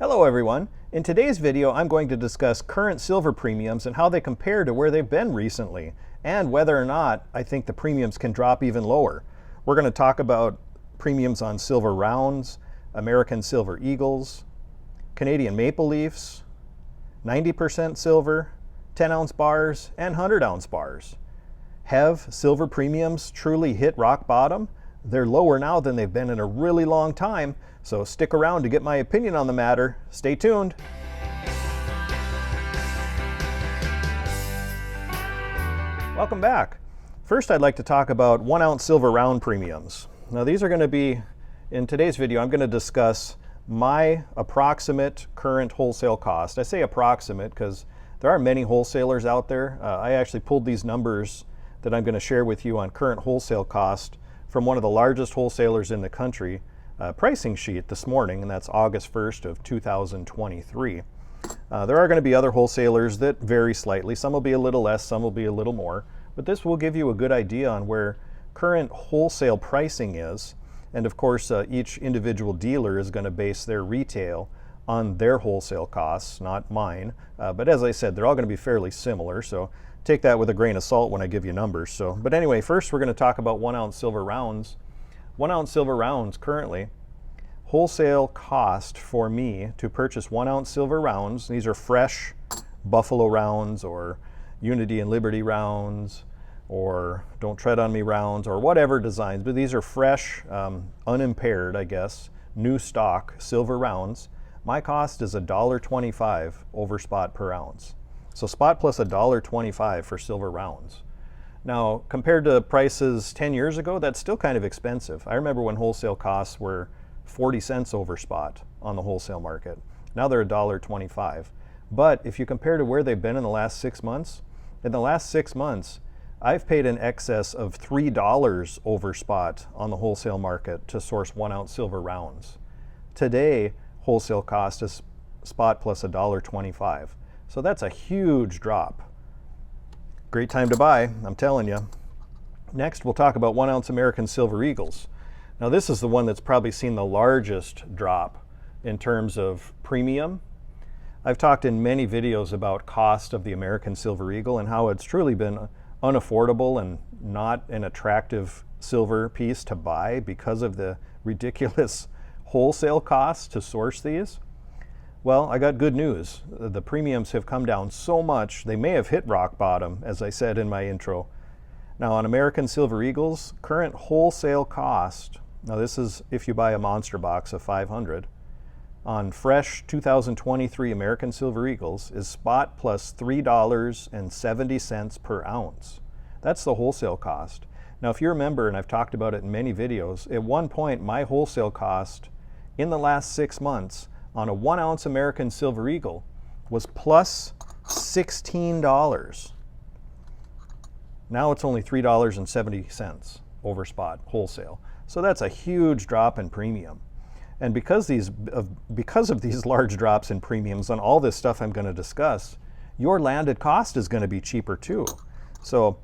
Hello everyone. In today's video, I'm going to discuss current silver premiums and how they compare to where they've been recently, and whether or not I think the premiums can drop even lower. We're going to talk about premiums on silver rounds, American silver eagles, Canadian maple leafs, 90% silver, 10-ounce bars, and 100-ounce bars. Have silver premiums truly hit rock bottom? They're lower now than they've been in a really long time, so stick around to get my opinion on the matter. Stay tuned. Welcome back. First, I'd like to talk about 1-ounce silver round premiums. Now, these are going to be, in today's video, I'm going to discuss my approximate current wholesale cost. I say approximate because there are many wholesalers out there. I actually pulled these numbers that I'm going to share with you on current wholesale cost from one of the largest wholesalers in the country pricing sheet this morning, and that's August 1st of 2023. There are going to be other wholesalers that vary slightly. Some will be a little less, some will be a little more, but this will give you a good idea on where current wholesale pricing is. And of course, each individual dealer is going to base their retail on their wholesale costs, not mine. But as I said, they're all going to be fairly similar, so take that with a grain of salt when I give you numbers. But anyway, first we're going to talk about 1-ounce silver rounds. 1-ounce silver rounds currently, wholesale cost for me to purchase 1-ounce silver rounds, these are fresh Buffalo rounds or Unity and Liberty rounds or Don't Tread on Me rounds or whatever designs, but these are fresh, unimpaired, I guess, new stock silver rounds. My cost is $1.25 over spot per ounce. So spot plus $1.25 for silver rounds. Now, compared to prices 10 years ago, that's still kind of expensive. I remember when wholesale costs were 40 cents over spot on the wholesale market. Now they're $1.25. But if you compare to where they've been in the last 6 months, in the last 6 months, I've paid in excess of $3 over spot on the wholesale market to source 1-ounce silver rounds. Today, wholesale cost is spot plus $1.25. So that's a huge drop. Great time to buy, I'm telling you. Next, we'll talk about 1-ounce American silver eagles. Now, this is the one that's probably seen the largest drop in terms of premium. I've talked in many videos about cost of the American silver eagle and how it's truly been unaffordable and not an attractive silver piece to buy because of the ridiculous wholesale costs to source these. Well, I got good news. The premiums have come down so much, they may have hit rock bottom, as I said in my intro. Now, on American silver eagles, current wholesale cost, now this is if you buy a monster box of 500, on fresh 2023 American silver eagles is spot plus $3.70 per ounce. That's the wholesale cost. Now, if you remember, and I've talked about it in many videos, at one point my wholesale cost in the last 6 months on a 1-ounce American silver eagle was plus $16. Now it's only $3.70 over spot wholesale. So that's a huge drop in premium. And because of these large drops in premiums on all this stuff I'm going to discuss, your landed cost is going to be cheaper too. So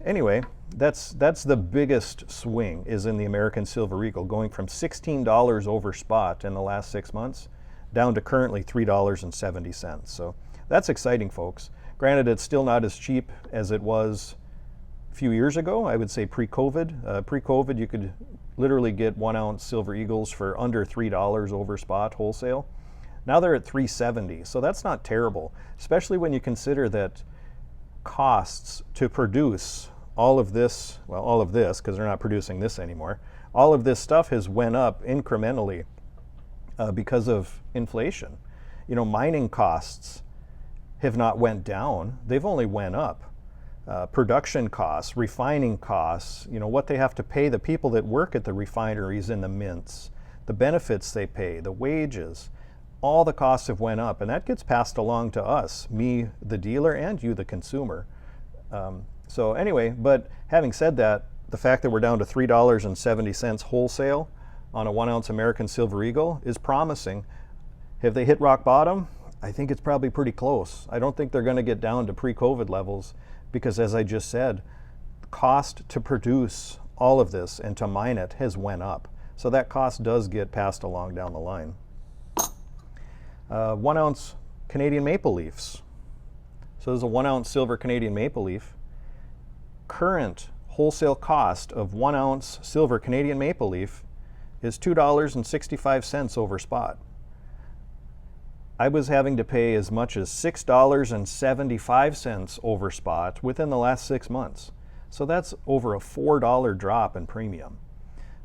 anyway, that's the biggest swing is in the American silver eagle, going from $16 over spot in the last 6 months down to currently $3.70. So that's exciting, folks. Granted, it's still not as cheap as it was a few years ago. I would say pre-COVID. Pre-COVID, you could literally get 1-ounce silver eagles for under $3 over spot wholesale. Now they're at $3.70, so that's not terrible, especially when you consider that costs to produce all of this, well, all of this, because they're not producing this anymore, all of this stuff has went up incrementally because of inflation. You know, mining costs have not went down, they've only went up. Production costs, refining costs, you know, what they have to pay the people that work at the refineries and the mints, the benefits they pay, the wages, all the costs have went up, and that gets passed along to us, me, the dealer, and you, the consumer. So anyway, but having said that, the fact that we're down to $3.70 wholesale on a 1-ounce American silver eagle is promising. Have they hit rock bottom? I think it's probably pretty close. I don't think they're going to get down to pre-COVID levels because, as I just said, cost to produce all of this and to mine it has went up. So that cost does get passed along down the line. 1 ounce Canadian maple leafs. So this is a 1 ounce silver Canadian maple leaf. Current wholesale cost of 1 ounce silver Canadian maple leaf is $2.65 over spot. I was having to pay as much as $6.75 over spot within the last 6 months. So that's over a $4 drop in premium.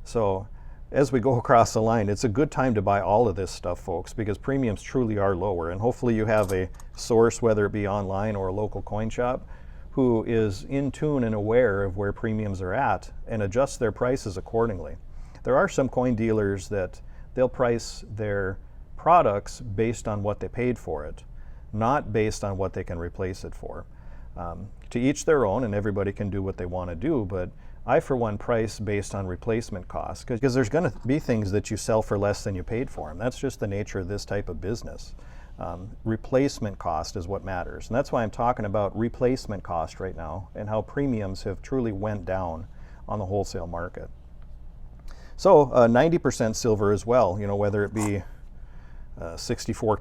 So as we go across the line, it's a good time to buy all of this stuff, folks, because premiums truly are lower. And hopefully you have a source, whether it be online or a local coin shop, who is in tune and aware of where premiums are at and adjusts their prices accordingly. There are some coin dealers that they'll price their products based on what they paid for it, not based on what they can replace it for. To each their own, and everybody can do what they want to do, but I, for one, price based on replacement costs, because there's going to be things that you sell for less than you paid for them. That's just the nature of this type of business. Replacement cost is what matters, and that's why I'm talking about replacement cost right now and how premiums have truly went down on the wholesale market. So 90% silver as well, you know, whether it be 64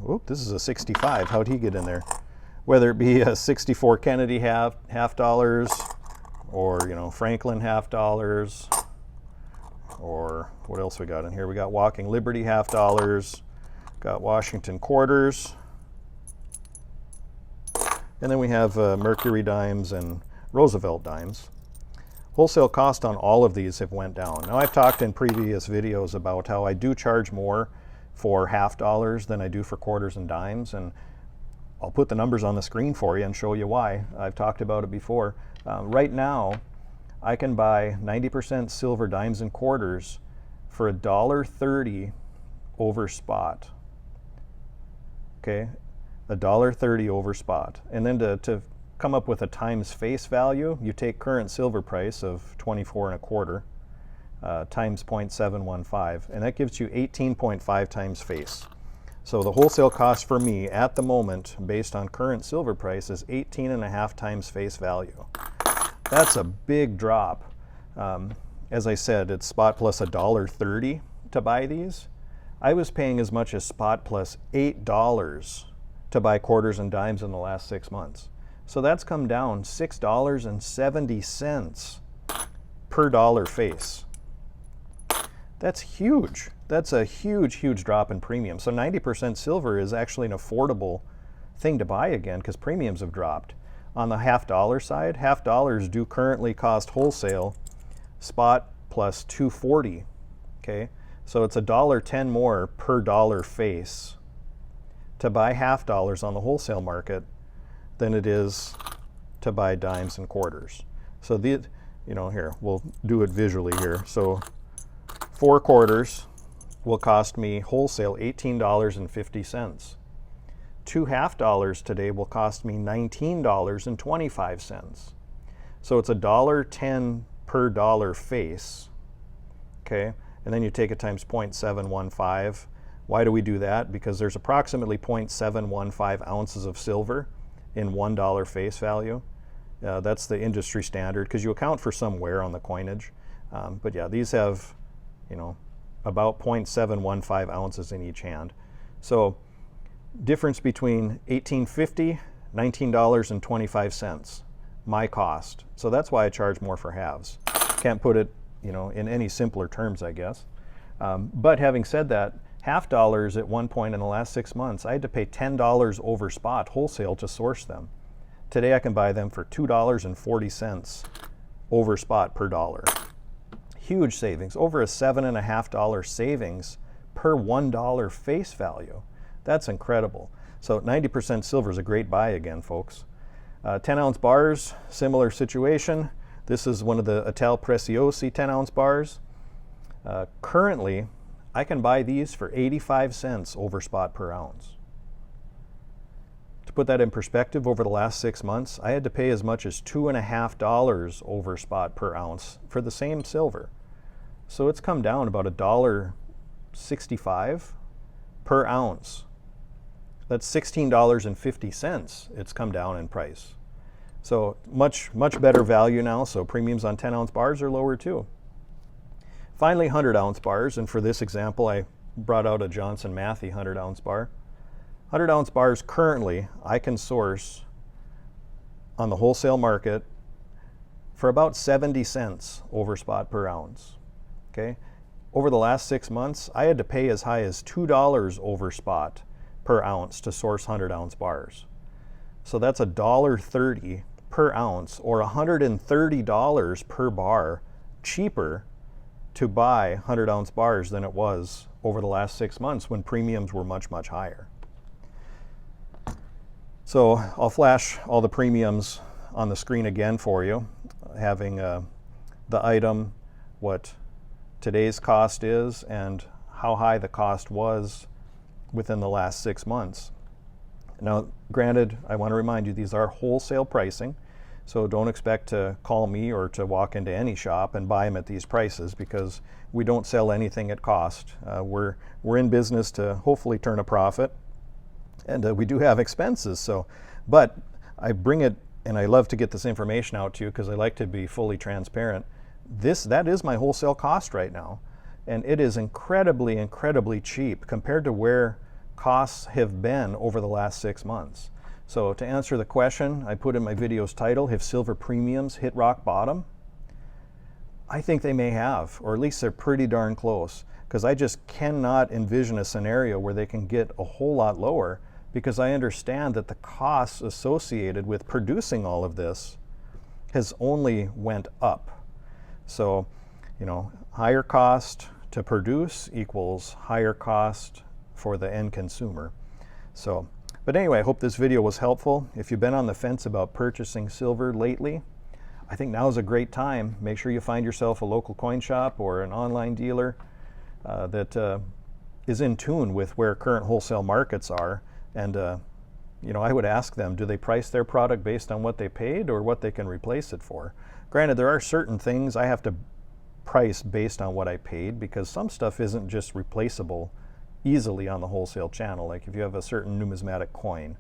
oop, this is a 65. How'd he get in there? Whether it be a 64 Kennedy half dollars, or, you know, Franklin half dollars, or what else we got in here? We got Walking Liberty half dollars, got Washington quarters, and then we have Mercury dimes and Roosevelt dimes. Wholesale cost on all of these have went down. Now, I've talked in previous videos about how I do charge more for half dollars than I do for quarters and dimes, and I'll put the numbers on the screen for you and show you why. I've talked about it before. Right now, I can buy 90% silver dimes and quarters for $1.30 over spot. Okay, $1.30 over spot. And then to come up with a times face value, you take current silver price of 24.25 times 0.715, and that gives you 18.5 times face. So the wholesale cost for me at the moment, based on current silver price, is 18.5 times face value. That's a big drop. As I said, it's spot plus $1.30 to buy these. I was paying as much as spot plus $8 to buy quarters and dimes in the last 6 months. So that's come down $6.70 per dollar face. That's huge. That's a huge, huge drop in premium. So 90% silver is actually an affordable thing to buy again because premiums have dropped. On the half dollar side, half dollars do currently cost wholesale spot plus $2.40. Okay, so it's $1.10 more per dollar face to buy half dollars on the wholesale market than it is to buy dimes and quarters. So the, you know, here we'll do it visually here. So 4 quarters will cost me wholesale $18.50. 2 half dollars today will cost me $19.25. So it's $1.10 per dollar face. Okay, and then you take it times 0.715. Why do we do that? Because there's approximately 0.715 ounces of silver in $1 face value. That's the industry standard because you account for some wear on the coinage. But yeah, these have, you know, about 0.715 ounces in each hand. So difference between $18.50, $19.25, my cost. So that's why I charge more for halves. Can't put it, you know, in any simpler terms, I guess. But having said that, half dollars at one point in the last 6 months, I had to pay $10 over spot wholesale to source them. Today I can buy them for $2.40 over spot per dollar. Huge savings, over a $7.50 savings per $1 face value. That's incredible. So 90% silver is a great buy again, folks. 10-ounce bars, similar situation. This is one of the Ital Preziosi 10-ounce bars. Currently, I can buy these for 85 cents over spot per ounce. To put that in perspective, over the last 6 months, I had to pay as much as $2.50 over spot per ounce for the same silver. So it's come down about $1.65 per ounce. That's $16.50 it's come down in price. So much better value now, so premiums on 10-ounce bars are lower too. Finally, 100-ounce bars, and for this example, I brought out a Johnson Matthey 100-ounce bar. 100-ounce bars currently I can source on the wholesale market for about 70 cents over spot per ounce. Okay? Over the last 6 months, I had to pay as high as $2 over spot per ounce to source 100-ounce bars. So that's $1.30 per ounce, or $130 per bar cheaper to buy 100-ounce bars than it was over the last 6 months when premiums were much, much higher. So I'll flash all the premiums on the screen again for you, having the item, what today's cost is, and how high the cost was within the last 6 months. Now, granted, I want to remind you, these are wholesale pricing, so don't expect to call me or to walk into any shop and buy them at these prices, because we don't sell anything at cost. We're in business to hopefully turn a profit, and we do have expenses. So, but I bring it, and I love to get this information out to you because I like to be fully transparent. That is my wholesale cost right now, and it is incredibly, incredibly cheap compared to where costs have been over the last 6 months. So to answer the question I put in my video's title, have silver premiums hit rock bottom? I think they may have, or at least they're pretty darn close, because I just cannot envision a scenario where they can get a whole lot lower, because I understand that the costs associated with producing all of this has only went up. So, you know, higher cost to produce equals higher cost for the end consumer. So, but anyway, I hope this video was helpful. If you've been on the fence about purchasing silver lately, I think now is a great time. Make sure you find yourself a local coin shop or an online dealer that is in tune with where current wholesale markets are. And you know, I would ask them, do they price their product based on what they paid or what they can replace it for? Granted, there are certain things I have to price based on what I paid, because some stuff isn't just replaceable easily on the wholesale channel. Like if you have a certain numismatic coin,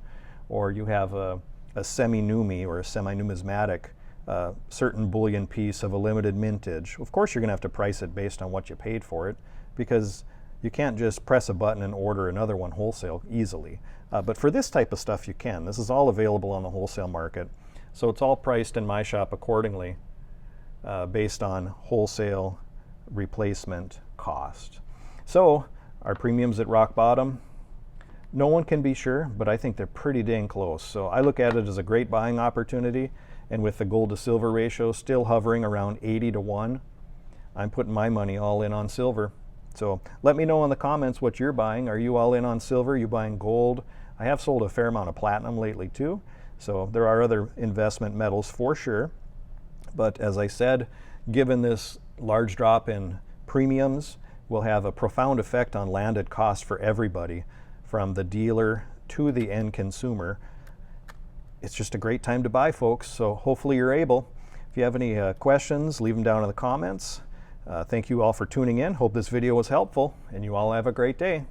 or you have a semi-numi or a semi-numismatic certain bullion piece of a limited mintage, of course you're going to have to price it based on what you paid for it, because you can't just press a button and order another one wholesale easily. But for this type of stuff you can. This is all available on the wholesale market. So it's all priced in my shop accordingly based on wholesale replacement cost. So our premiums at rock bottom, no one can be sure, but I think they're pretty dang close. So I look at it as a great buying opportunity, and with the gold to silver ratio still hovering around 80-1, I'm putting my money all in on silver. So let me know in the comments what you're buying. Are you all in on silver? Are you buying gold? I have sold a fair amount of platinum lately too, so there are other investment metals for sure. But as I said, given this large drop in premiums, will have a profound effect on landed costs for everybody, from the dealer to the end consumer. It's just a great time to buy, folks, so hopefully you're able. If you have any questions, leave them down in the comments. Thank you all for tuning in. Hope this video was helpful, and you all have a great day.